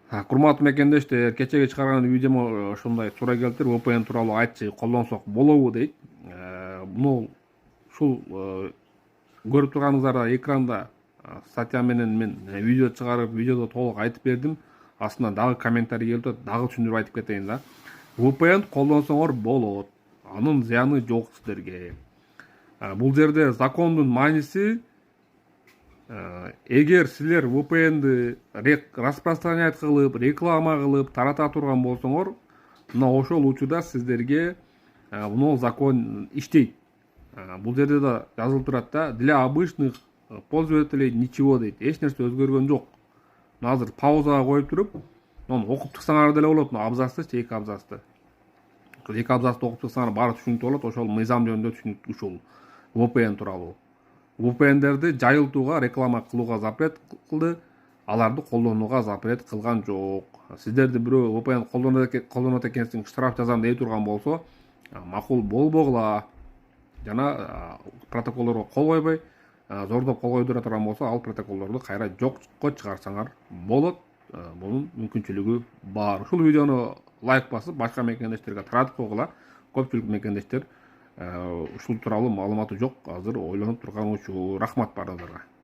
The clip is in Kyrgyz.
Курматтуу мекендештер, кечеги чыгарган видеомо ушундай туура келиптир. VPN тууралуу айтчы, колдонсок болобу дейт. Муну ушул көрүп турганыңыздар экранда статья менен мен видео чыгарып, видеодо толук айтып бердим. Астынан дагы комментарий келип атат, дагы түшүндүрүп айтып кетейин да. VPN колдонсоңор болот. Анын зыяны жок сиздерге. Бул жерде закондун мааниси, эгер силер VPN'ди распространять кылып, реклама кылып тарата турган болсоңор, мына ошол учурда сиздерге мына закон иштейт. Бул жерде да жазылып турат да, для обычных пользователей ничего дейт. Эч нерсе өзгөргөн жок. Азыр паузага коюп туруп, муну окуп чыксаңар деле болот, мына абзацты, эки абзацты. Эки абзацты окуп чыксаңар баары түшүнүктүү болот. Ошол мыйзам жөнүндө түшүнүктүү ушул VPN тууралуу. VPN'дерди жайылтууга, реклама кылууга запрет кылды, аларды колдонууга запрет кылган жок. Сиздерди бирөө VPN колдонот экенсиң, штраф жазам дей турган болсо, макул болбогула. Жана протоколдорго кол койбой, зордоп кол койдура турган болсо, ал протоколдорду кайра жокко чыгарсаңар болот. Бунун мүмкүнчүлүгү бар. Ушул видеону лайк басып, башка мекендештерге таратып койгула. Көпчүлүк мекендештер ушул тууралуу маалыматы жок, азыр ойлонуп турган учур. Рахмат баарыңыздарга.